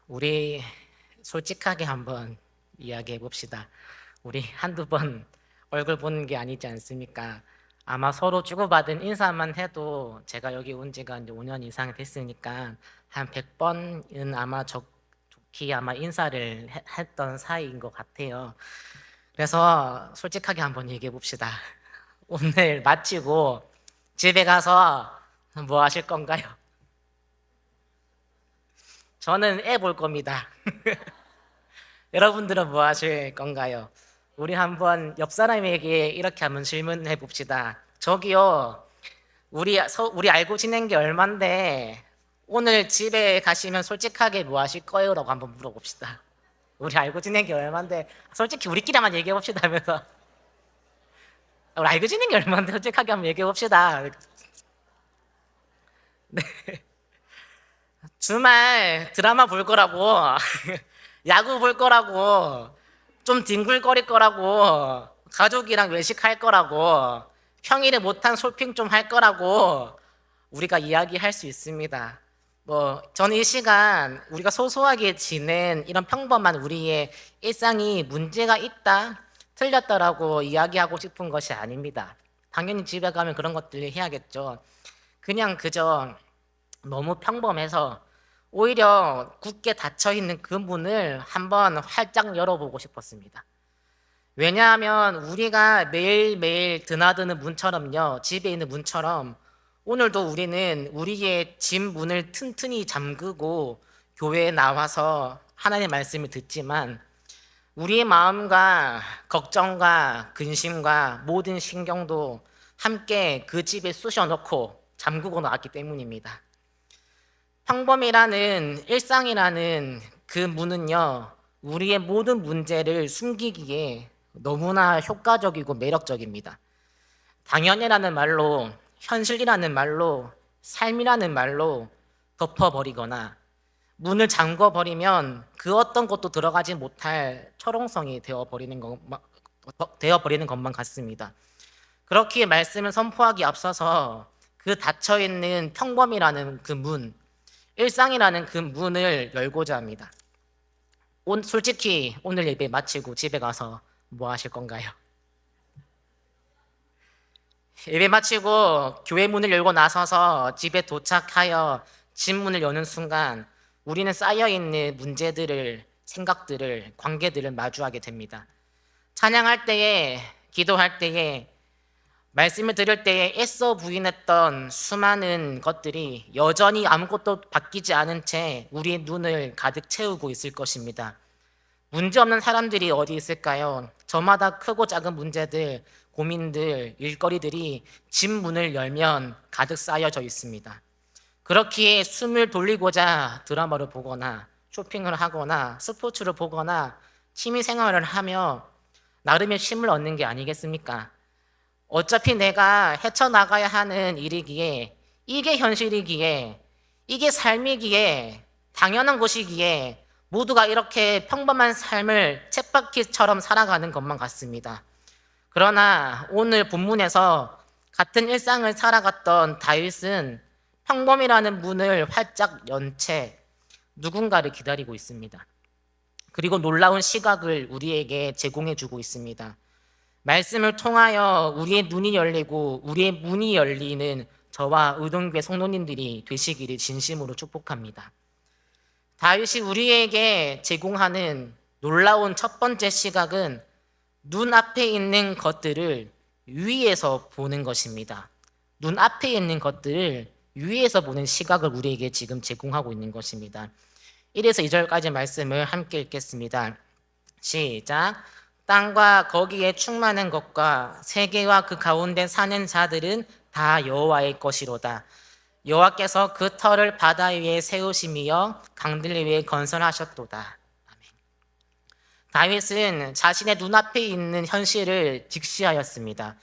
우리 솔직하게 한번 이야기해 봅시다. 우리 한두 번 얼굴 보는 게 아니지 않습니까? 아마 서로 주고받은 인사만 해도 제가 여기 온 지가 이제 5년 이상 됐으니까 한 100번은 아마 좋게 아마 인사를 했던 사이인 것 같아요. 그래서 솔직하게 한번 얘기해 봅시다. 오늘 마치고 집에 가서 뭐 하실 건가요? 저는 애 볼 겁니다. 여러분들은 뭐 하실 건가요? 우리 한번 옆 사람에게 이렇게 한번 질문해 봅시다. 저기요, 우리 알고 지낸 게 얼만데, 오늘 집에 가시면 솔직하게 뭐 하실 거예요? 라고 한번 물어봅시다. 우리 알고 지낸 게 얼만데, 솔직히 우리끼리만 얘기해 봅시다 하면서. 우리 알고 지낸 게 얼만데, 솔직하게 한번 얘기해 봅시다. 주말 드라마 볼 거라고, 야구 볼 거라고, 좀 뒹굴거릴 거라고, 가족이랑 외식할 거라고, 평일에 못한 쇼핑 좀 할 거라고 우리가 이야기할 수 있습니다. 저는 이 시간 우리가 소소하게 지낸 이런 평범한 우리의 일상이 문제가 있다, 틀렸다라고 이야기하고 싶은 것이 아닙니다. 당연히 집에 가면 그런 것들을 해야겠죠. 그냥 그저 너무 평범해서 오히려 굳게 닫혀 있는 그 문을 한번 활짝 열어보고 싶었습니다. 왜냐하면 우리가 매일매일 드나드는 문처럼요, 집에 있는 문처럼 오늘도 우리는 우리의 집 문을 튼튼히 잠그고 교회에 나와서 하나님의 말씀을 듣지만 우리의 마음과 걱정과 근심과 모든 신경도 함께 그 집에 쑤셔넣고 잠그고 나왔기 때문입니다. 평범이라는 일상이라는 그 문은요, 우리의 모든 문제를 숨기기에 너무나 효과적이고 매력적입니다. 당연이라는 말로, 현실이라는 말로, 삶이라는 말로 덮어버리거나 문을 잠궈버리면 그 어떤 것도 들어가지 못할 철옹성이 되어버리는 것만 같습니다. 그렇기에 말씀을 선포하기 앞서서 그 닫혀있는 평범이라는 그 문, 일상이라는 그 문을 열고자 합니다. 솔직히 오늘 예배 마치고 집에 가서 뭐 하실 건가요? 예배 마치고 교회 문을 열고 나서서 집에 도착하여 집 문을 여는 순간 우리는 쌓여있는 문제들을, 생각들을, 관계들을 마주하게 됩니다. 찬양할 때에, 기도할 때에, 말씀을 들을 때에 애써 부인했던 수많은 것들이 여전히 아무것도 바뀌지 않은 채 우리의 눈을 가득 채우고 있을 것입니다. 문제 없는 사람들이 어디 있을까요? 저마다 크고 작은 문제들, 고민들, 일거리들이 집 문을 열면 가득 쌓여져 있습니다. 그렇기에 숨을 돌리고자 드라마를 보거나 쇼핑을 하거나 스포츠를 보거나 취미 생활을 하며 나름의 쉼을 얻는 게 아니겠습니까? 어차피 내가 헤쳐나가야 하는 일이기에, 이게 현실이기에, 이게 삶이기에, 당연한 것이기에 모두가 이렇게 평범한 삶을 쳇바퀴처럼 살아가는 것만 같습니다. 그러나 오늘 본문에서 같은 일상을 살아갔던 다윗은 평범이라는 문을 활짝 연 채 누군가를 기다리고 있습니다. 그리고 놀라운 시각을 우리에게 제공해 주고 있습니다. 말씀을 통하여 우리의 눈이 열리고 우리의 문이 열리는 저와 의동교회 성도님들이 되시기를 진심으로 축복합니다. 다윗이 우리에게 제공하는 놀라운 첫 번째 시각은 눈앞에 있는 것들을 위에서 보는 것입니다. 눈앞에 있는 것들을 위에서 보는 시각을 우리에게 지금 제공하고 있는 것입니다. 1에서 2절까지 말씀을 함께 읽겠습니다. 시작. 땅과 거기에 충만한 것과 세계와 그 가운데 사는 자들은 다 여호와의 것이로다. 여호와께서 그 터를 바다 위에 세우심이여 강들 위에 건설하셨도다. 아멘. 다윗은 자신의 눈앞에 있는 현실을 직시하였습니다.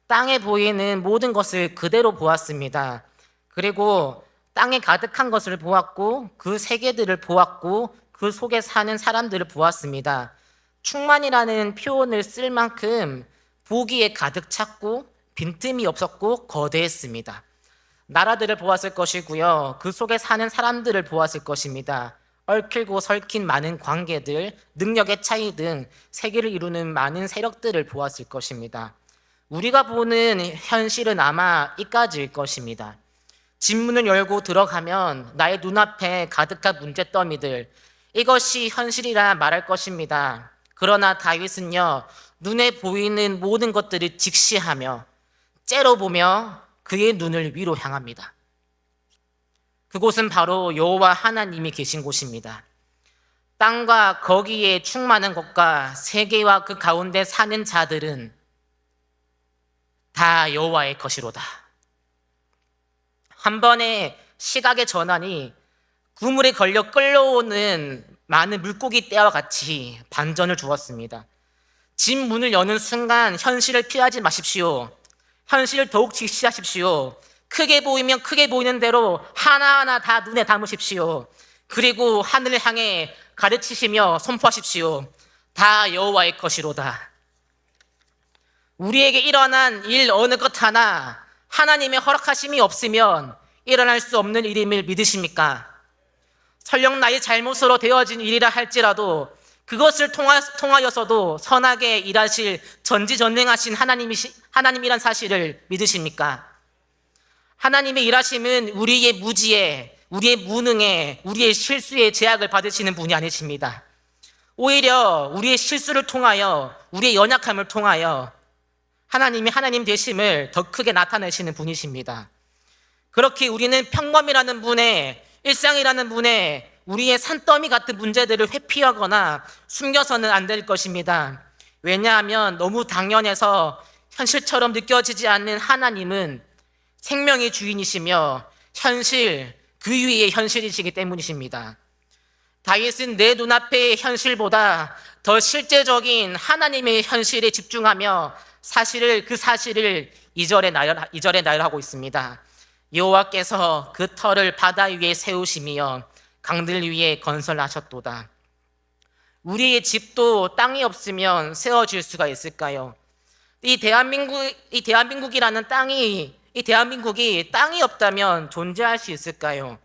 땅에 보이는 모든 것을 그대로 보았습니다. 그리고 땅에 가득한 것을 보았고 그 세계들을 보았고 그 속에 사는 사람들을 보았습니다. 충만이라는 표현을 쓸 만큼 보기에 가득 찼고 빈틈이 없었고 거대했습니다. 나라들을 보았을 것이고요. 그 속에 사는 사람들을 보았을 것입니다. 얽히고 설킨 많은 관계들, 능력의 차이 등 세계를 이루는 많은 세력들을 보았을 것입니다. 우리가 보는 현실은 아마 이까지일 것입니다. 집 문을 열고 들어가면 나의 눈앞에 가득한 문제더미들, 이것이 현실이라 말할 것입니다. 그러나 다윗은요, 눈에 보이는 모든 것들을 직시하며 째려보며 그의 눈을 위로 향합니다. 그곳은 바로 여호와 하나님이 계신 곳입니다. 땅과 거기에 충만한 것과 세계와 그 가운데 사는 자들은 다 여호와의 것이로다. 한 번의 시각의 전환이 그물에 걸려 끌려오는 많은 물고기 떼와 같이 반전을 주었습니다. 집 문을 여는 순간 현실을 피하지 마십시오. 현실을 더욱 직시하십시오. 크게 보이면 크게 보이는 대로 하나하나 다 눈에 담으십시오. 그리고 하늘을 향해 가르치시며 선포하십시오. 다 여호와의 것이로다. 우리에게 일어난 일 어느 것 하나 하나님의 허락하심이 없으면 일어날 수 없는 일임을 믿으십니까? 설령 나의 잘못으로 되어진 일이라 할지라도 그것을 통하여서도 선하게 일하실 전지전능하신 하나님이란 사실을 믿으십니까? 하나님의 일하심은 우리의 무지에, 우리의 무능에, 우리의 실수에 제약을 받으시는 분이 아니십니다. 오히려 우리의 실수를 통하여, 우리의 연약함을 통하여 하나님이 하나님 되심을 더 크게 나타내시는 분이십니다. 그렇게 우리는 평범이라는 분의, 일상이라는 분의 우리의 산더미 같은 문제들을 회피하거나 숨겨서는 안 될 것입니다. 왜냐하면 너무 당연해서 현실처럼 느껴지지 않는 하나님은 생명의 주인이시며 현실, 그 위에 현실이시기 때문이십니다. 다윗은 내 눈앞의 현실보다 더 실제적인 하나님의 현실에 집중하며 그 사실을 2절에 나열하고 있습니다. 여호와께서 그 터를 바다 위에 세우시며 강들 위에 건설하셨도다. 우리의 집도 땅이 없으면 세워질 수가 있을까요? 이 대한민국이라는 대한민국이 땅이 없다면 존재할 수 있을까요?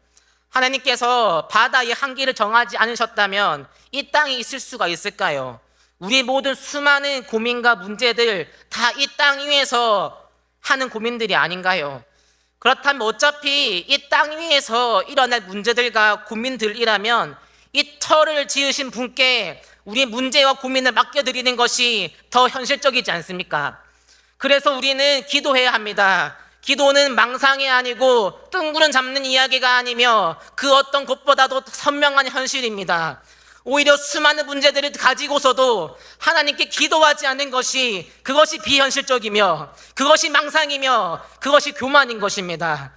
하나님께서 바다의 한계를 정하지 않으셨다면 이 땅이 있을 수가 있을까요? 우리의 모든 수많은 고민과 문제들 다 이 땅 위에서 하는 고민들이 아닌가요? 그렇다면 어차피 이 땅 위에서 일어날 문제들과 고민들이라면 이 터를 지으신 분께 우리의 문제와 고민을 맡겨드리는 것이 더 현실적이지 않습니까? 그래서 우리는 기도해야 합니다. 기도는 망상이 아니고 뜬구름 잡는 이야기가 아니며 그 어떤 것보다도 선명한 현실입니다. 오히려 수많은 문제들을 가지고서도 하나님께 기도하지 않는 것이, 그것이 비현실적이며 그것이 망상이며 그것이 교만인 것입니다.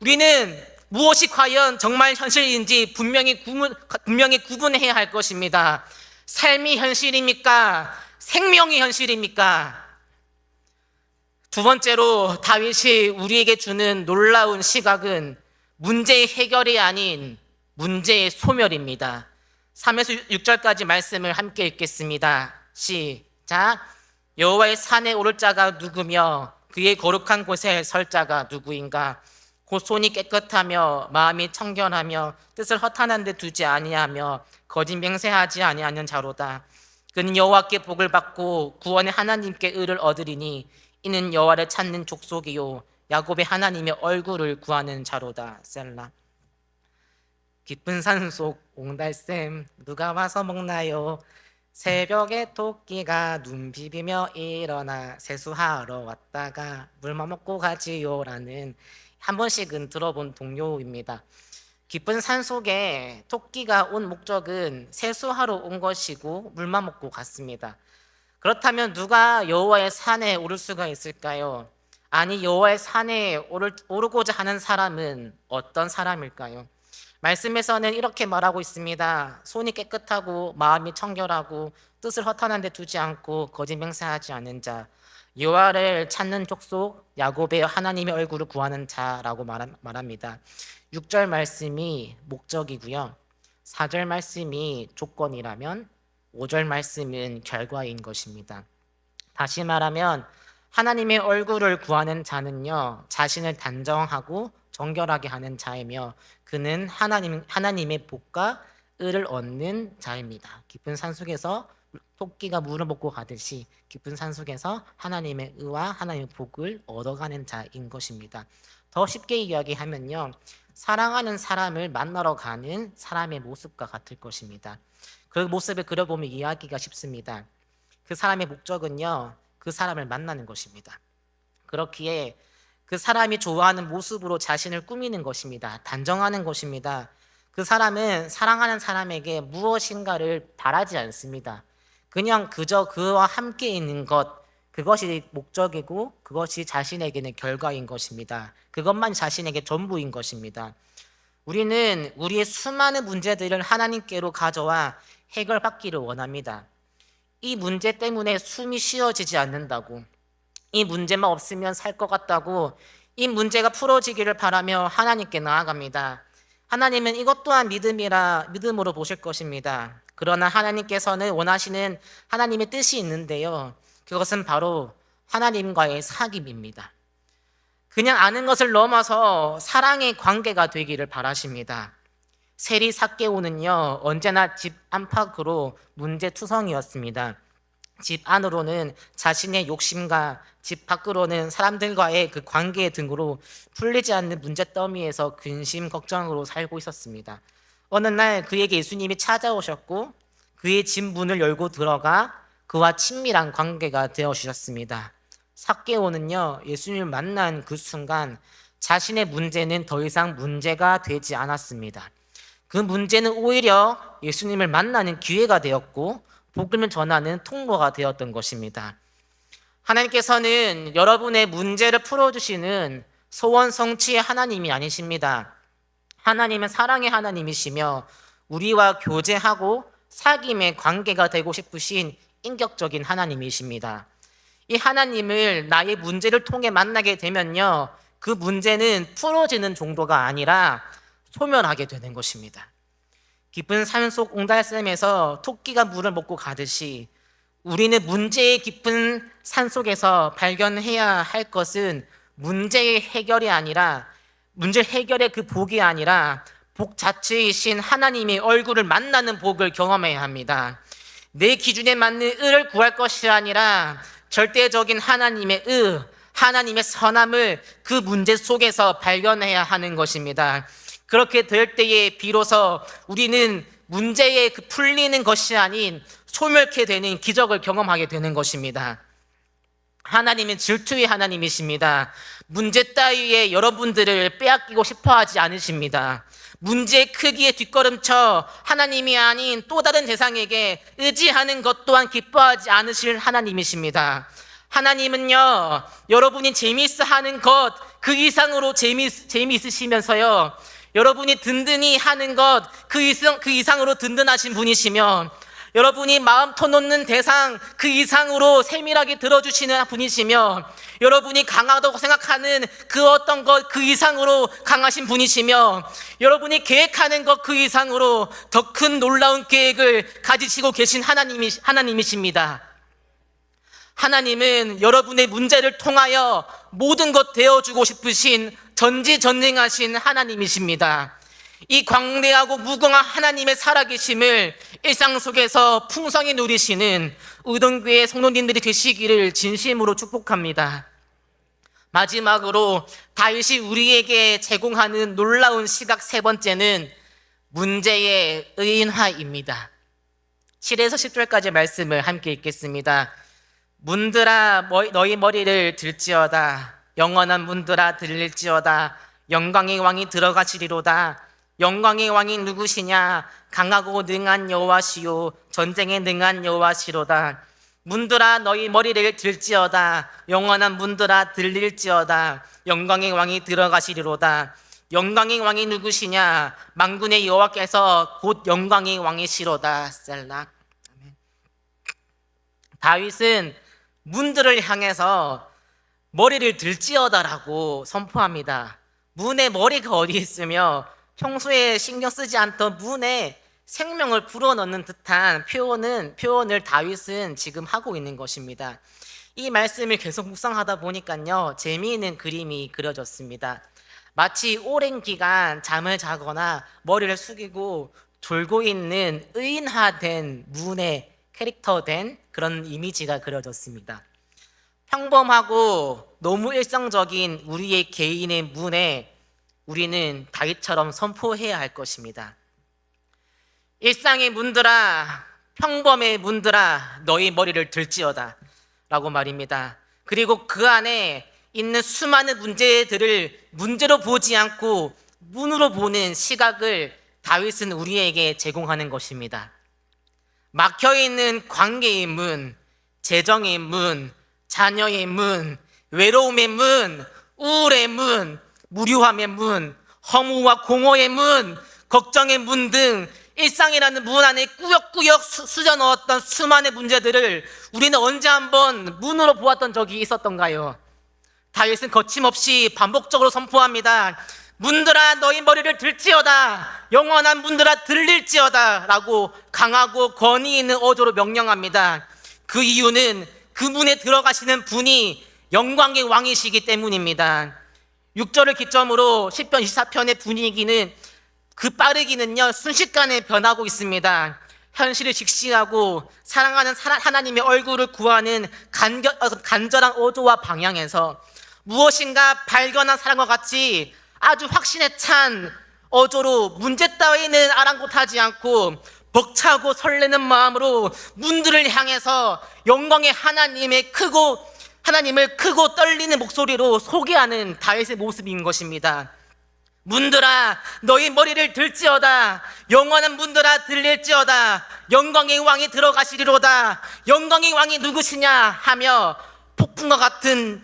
우리는 무엇이 과연 정말 현실인지 분명히 구분해야 할 것입니다. 삶이 현실입니까? 생명이 현실입니까? 두 번째로 다윗이 우리에게 주는 놀라운 시각은 문제의 해결이 아닌 문제의 소멸입니다. 3에서 6절까지 말씀을 함께 읽겠습니다. 시작. 여호와의 산에 오를 자가 누구며 그의 거룩한 곳에 설 자가 누구인가? 곧 손이 깨끗하며 마음이 청결하며 뜻을 허탄한 데 두지 아니하며 거짓 맹세하지 아니하는 자로다. 그는 여호와께 복을 받고 구원의 하나님께 의를 얻으리니 이는 여호와를 찾는 족속이요 야곱의 하나님의 얼굴을 구하는 자로다. 셀라. 깊은 산속 옹달샘 누가 와서 먹나요? 새벽에 토끼가 눈 비비며 일어나 세수하러 왔다가 물만 먹고 가지요라는 한 번씩은 들어본 동요입니다. 깊은 산속에 토끼가 온 목적은 세수하러 온 것이고 물만 먹고 갔습니다. 그렇다면 누가 여호와의 산에 오를 수가 있을까요? 아니, 여호와의 산에 오르고자 하는 사람은 어떤 사람일까요? 말씀에서는 이렇게 말하고 있습니다. 손이 깨끗하고 마음이 청결하고 뜻을 허탄한 데 두지 않고 거짓 맹세하지 않는 자, 여호와를 찾는 족속, 야곱의 하나님의 얼굴을 구하는 자라고 말합니다. 6절 말씀이 목적이고요, 4절 말씀이 조건이라면 5절 말씀은 결과인 것입니다. 다시 말하면 하나님의 얼굴을 구하는 자는요, 자신을 단정하고 정결하게 하는 자이며 그는 하나님의 복과 을을 얻는 자입니다. 깊은 산속에서 토끼가 물을 먹고 가듯이 깊은 산속에서 하나님의 의와 하나님의 복을 얻어가는 자인 것입니다. 더 쉽게 이야기하면요, 사랑하는 사람을 만나러 가는 사람의 모습과 같을 것입니다. 그 모습을 그려보면 이해하기가 쉽습니다. 그 사람의 목적은요, 그 사람을 만나는 것입니다. 그렇기에 그 사람이 좋아하는 모습으로 자신을 꾸미는 것입니다. 단정하는 것입니다. 그 사람은 사랑하는 사람에게 무엇인가를 바라지 않습니다. 그냥 그저 그와 함께 있는 것, 그것이 목적이고 그것이 자신에게는 결과인 것입니다. 그것만 자신에게 전부인 것입니다. 우리는 우리의 수많은 문제들을 하나님께로 가져와 해결받기를 원합니다. 이 문제 때문에 숨이 쉬어지지 않는다고, 이 문제만 없으면 살 것 같다고, 이 문제가 풀어지기를 바라며 하나님께 나아갑니다. 하나님은 이것 또한 믿음으로 보실 것입니다. 그러나 하나님께서는 원하시는 하나님의 뜻이 있는데요, 그것은 바로 하나님과의 사귐입니다. 그냥 아는 것을 넘어서 사랑의 관계가 되기를 바라십니다. 세리 삭개오는요, 언제나 집 안팎으로 문제투성이었습니다. 집 안으로는 자신의 욕심과 집 밖으로는 사람들과의 그 관계 등으로 풀리지 않는 문제더미에서 근심 걱정으로 살고 있었습니다. 어느 날 그에게 예수님이 찾아오셨고 그의 집 문을 열고 들어가 그와 친밀한 관계가 되어 주셨습니다. 삭개오는요, 예수님을 만난 그 순간 자신의 문제는 더 이상 문제가 되지 않았습니다. 그 문제는 오히려 예수님을 만나는 기회가 되었고 복음을 전하는 통로가 되었던 것입니다. 하나님께서는 여러분의 문제를 풀어주시는 소원 성취의 하나님이 아니십니다. 하나님은 사랑의 하나님이시며 우리와 교제하고 사귐의 관계가 되고 싶으신 인격적인 하나님이십니다. 이 하나님을 나의 문제를 통해 만나게 되면요, 그 문제는 풀어지는 정도가 아니라 소멸하게 되는 것입니다. 깊은 산속 옹달샘에서 토끼가 물을 먹고 가듯이 우리는 문제의 깊은 산속에서 발견해야 할 것은 문제의 해결이 아니라, 문제 해결의 그 복이 아니라 복 자체이신 하나님의 얼굴을 만나는 복을 경험해야 합니다. 내 기준에 맞는 의를 구할 것이 아니라 절대적인 하나님의 의, 하나님의 선함을 그 문제 속에서 발견해야 하는 것입니다. 그렇게 될 때에 비로소 우리는 문제에 그 풀리는 것이 아닌 소멸케 되는 기적을 경험하게 되는 것입니다. 하나님은 질투의 하나님이십니다. 문제 따위에 여러분들을 빼앗기고 싶어 하지 않으십니다. 문제의 크기에 뒷걸음쳐 하나님이 아닌 또 다른 대상에게 의지하는 것 또한 기뻐하지 않으실 하나님이십니다. 하나님은요, 여러분이 재미있어 하는 것 그 이상으로 재미있으시면서요, 여러분이 든든히 하는 것 그 이상으로 든든하신 분이시며, 여러분이 마음 터놓는 대상 그 이상으로 세밀하게 들어주시는 분이시며, 여러분이 강하다고 생각하는 그 어떤 것 그 이상으로 강하신 분이시며, 여러분이 계획하는 것 그 이상으로 더 큰 놀라운 계획을 가지시고 계신 하나님이십니다. 하나님은 여러분의 문제를 통하여 모든 것 되어주고 싶으신 전지전능하신 하나님이십니다. 이 광대하고 무궁한 하나님의 살아계심을 일상 속에서 풍성히 누리시는 의동교회 성도님들이 되시기를 진심으로 축복합니다. 마지막으로 다윗이 우리에게 제공하는 놀라운 시각 세 번째는 문제의 의인화입니다. 7에서 10절까지 말씀을 함께 읽겠습니다. 문들아 너희 머리를 들지어다. 영원한 문들아 들릴지어다. 영광의 왕이 들어가시리로다. 영광의 왕이 누구시냐? 강하고 능한 여호와시요 전쟁에 능한 여호와시로다. 문들아 너희 머리를 들지어다. 영원한 문들아 들릴지어다. 영광의 왕이 들어가시리로다. 영광의 왕이 누구시냐? 만군의 여호와께서 곧 영광의 왕이시로다. 셀라. 다윗은 문들을 향해서 머리를 들지어다라고 선포합니다. 문에 머리가 어디 있으며 평소에 신경 쓰지 않던 문에 생명을 불어넣는 듯한 표현을 다윗은 지금 하고 있는 것입니다. 이 말씀을 계속 묵상하다 보니까요, 재미있는 그림이 그려졌습니다. 마치 오랜 기간 잠을 자거나 머리를 숙이고 졸고 있는 의인화된 문의 캐릭터된 그런 이미지가 그려졌습니다. 평범하고 너무 일상적인 우리의 개인의 문에 우리는 다윗처럼 선포해야 할 것입니다. 일상의 문들아, 평범의 문들아, 너희 머리를 들지어다 라고 말입니다. 그리고 그 안에 있는 수많은 문제들을 문제로 보지 않고 문으로 보는 시각을 다윗은 우리에게 제공하는 것입니다. 막혀있는 관계의 문, 재정의 문, 자녀의 문, 외로움의 문, 우울의 문, 무료함의 문, 허무와 공허의 문, 걱정의 문 등 일상이라는 문 안에 꾸역꾸역 수저 넣었던 수많은 문제들을 우리는 언제 한번 문으로 보았던 적이 있었던가요? 다윗은 거침없이 반복적으로 선포합니다. 문들아 너희 머리를 들지어다, 영원한 문들아 들릴지어다 라고 강하고 권위 있는 어조로 명령합니다. 그 이유는 그 문에 들어가시는 분이 영광의 왕이시기 때문입니다. 6절을 기점으로 시편 24편의 분위기는 그 빠르기는요 순식간에 변하고 있습니다. 현실을 직시하고 사랑하는 하나님의 얼굴을 구하는 간절한 어조와 방향에서 무엇인가 발견한 사람과 같이 아주 확신에 찬 어조로 문제 따위는 아랑곳하지 않고 벅차고 설레는 마음으로 문들을 향해서 영광의 하나님을 크고 떨리는 목소리로 소개하는 다윗의 모습인 것입니다. 문들아 너희 머리를 들지어다, 영원한 문들아 들릴지어다, 영광의 왕이 들어가시리로다. 영광의 왕이 누구시냐 하며 폭풍과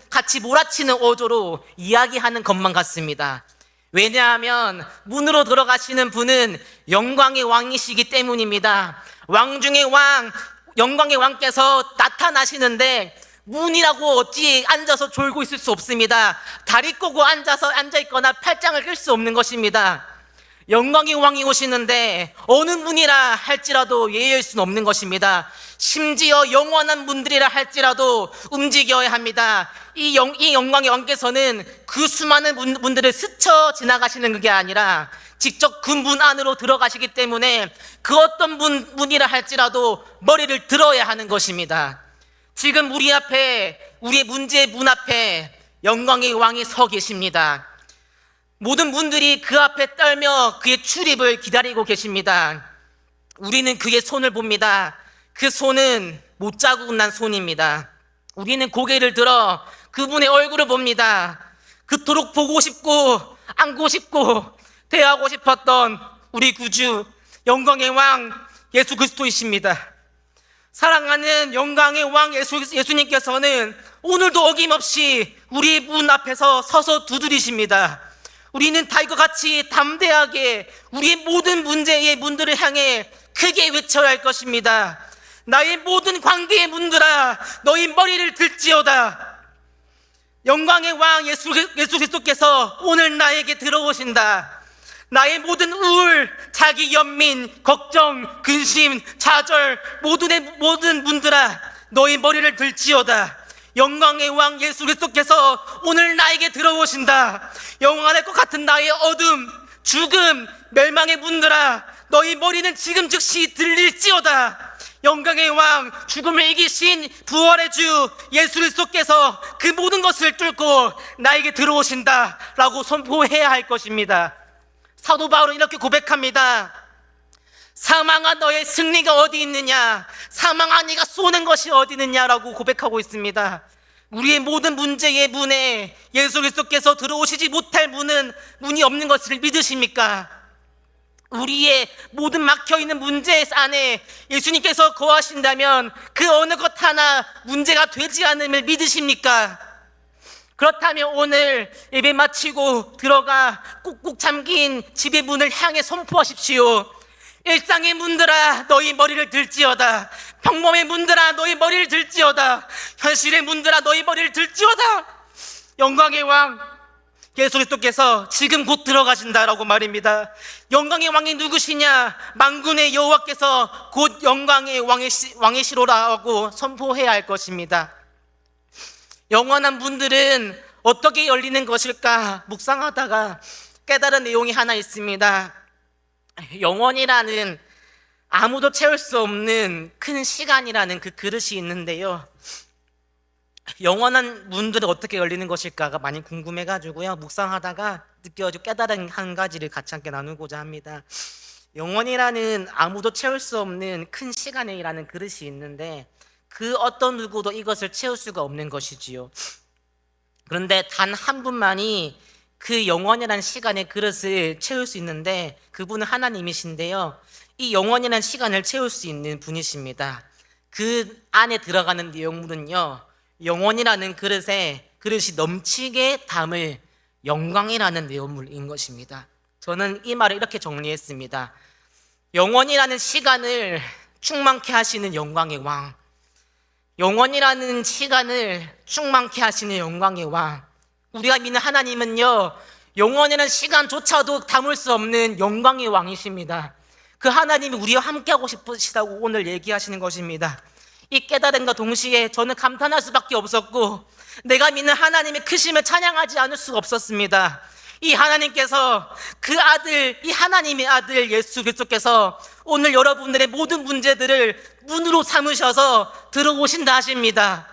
같이 몰아치는 어조로 이야기하는 것만 같습니다. 왜냐하면 문으로 들어가시는 분은 영광의 왕이시기 때문입니다. 왕 중의 왕, 영광의 왕께서 나타나시는데 문이라고 어찌 앉아서 졸고 있을 수 없습니다. 다리 꼬고 앉아있거나 팔짱을 낄 수 없는 것입니다. 영광의 왕이 오시는데 어느 문이라 할지라도 예외일 수는 없는 것입니다. 심지어 영원한 문들이라 할지라도 움직여야 합니다. 이 영광의 왕께서는 그 수많은 문들을 스쳐 지나가시는 그게 아니라 직접 그 문 안으로 들어가시기 때문에 그 어떤 문이라 할지라도 머리를 들어야 하는 것입니다. 지금 우리의 문제의 문 앞에 영광의 왕이 서 계십니다. 모든 분들이 그 앞에 떨며 그의 출입을 기다리고 계십니다. 우리는 그의 손을 봅니다. 그 손은 못자국 난 손입니다. 우리는 고개를 들어 그분의 얼굴을 봅니다. 그토록 보고 싶고 안고 싶고 대하고 싶었던 우리 구주 영광의 왕 예수 그리스도이십니다. 사랑하는 영광의 왕 예수님께서는 오늘도 어김없이 우리 문 앞에서 서서 두드리십니다. 우리는 다윗과 같이 담대하게 우리의 모든 문제의 문들을 향해 크게 외쳐야 할 것입니다. 나의 모든 관계의 문들아 너희 머리를 들지어다. 영광의 왕 예수 그리스도께서 오늘 나에게 들어오신다. 나의 모든 우울, 자기 연민, 걱정, 근심, 좌절 모든 문들아 너희 머리를 들지어다. 영광의 왕 예수 그리스도께서 오늘 나에게 들어오신다. 영원할 것 같은 나의 어둠, 죽음, 멸망의 문들아 너희 머리는 지금 즉시 들릴지어다. 영광의 왕, 죽음을 이기신 부활의 주 예수 그리스도께서 그 모든 것을 뚫고 나에게 들어오신다 라고 선포해야 할 것입니다. 사도 바울은 이렇게 고백합니다. 사망아 너의 승리가 어디 있느냐, 사망아 네가 쏘는 것이 어디 있느냐라고 고백하고 있습니다. 우리의 모든 문제의 문에 예수 그리스도께서 들어오시지 못할 문이 없는 것을 믿으십니까? 우리의 모든 막혀있는 문제 안에 예수님께서 거하신다면 그 어느 것 하나 문제가 되지 않음을 믿으십니까? 그렇다면 오늘 예배 마치고 들어가 꾹꾹 잠긴 집의 문을 향해 선포하십시오. 일상의 문들아 너희 머리를 들지어다. 평범의 문들아 너희 머리를 들지어다. 현실의 문들아 너희 머리를 들지어다. 영광의 왕 예수 그리스도께서 지금 곧 들어가신다라고 말입니다. 영광의 왕이 누구시냐? 만군의 여호와께서 곧 영광의 왕이시로라고 선포해야 할 것입니다. 영원한 문들은 어떻게 열리는 것일까 묵상하다가 깨달은 내용이 하나 있습니다. 영원이라는 아무도 채울 수 없는 큰 시간이라는 그 그릇이 있는데요. 영원한 문들은 어떻게 열리는 것일까가 많이 궁금해가지고요. 묵상하다가 느껴지고 깨달은 한 가지를 같이 함께 나누고자 합니다. 영원이라는 아무도 채울 수 없는 큰 시간이라는 그릇이 있는데 그 어떤 누구도 이것을 채울 수가 없는 것이지요. 그런데 단 한 분만이 그 영원이라는 시간의 그릇을 채울 수 있는데 그분은 하나님이신데요. 이 영원이라는 시간을 채울 수 있는 분이십니다. 그 안에 들어가는 내용물은요, 영원이라는 그릇이 넘치게 담을 영광이라는 내용물인 것입니다. 저는 이 말을 이렇게 정리했습니다. 영원이라는 시간을 충만케 하시는 영광의 왕, 영원이라는 시간을 충만케 하시는 영광의 왕, 우리가 믿는 하나님은요, 영원이라는 시간조차도 담을 수 없는 영광의 왕이십니다. 그 하나님이 우리와 함께하고 싶으시다고 오늘 얘기하시는 것입니다. 이 깨달음과 동시에 저는 감탄할 수밖에 없었고 내가 믿는 하나님의 크심을 찬양하지 않을 수가 없었습니다. 이 하나님께서 그 아들, 이 하나님의 아들 예수 그리스도께서 오늘 여러분들의 모든 문제들을 문으로 삼으셔서 들어오신다 하십니다.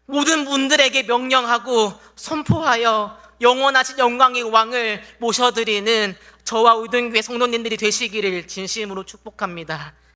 모든 분들에게 명령하고 선포하여 영원하신 영광의 왕을 모셔드리는 저와 우등교회 성도님들이 되시기를 진심으로 축복합니다.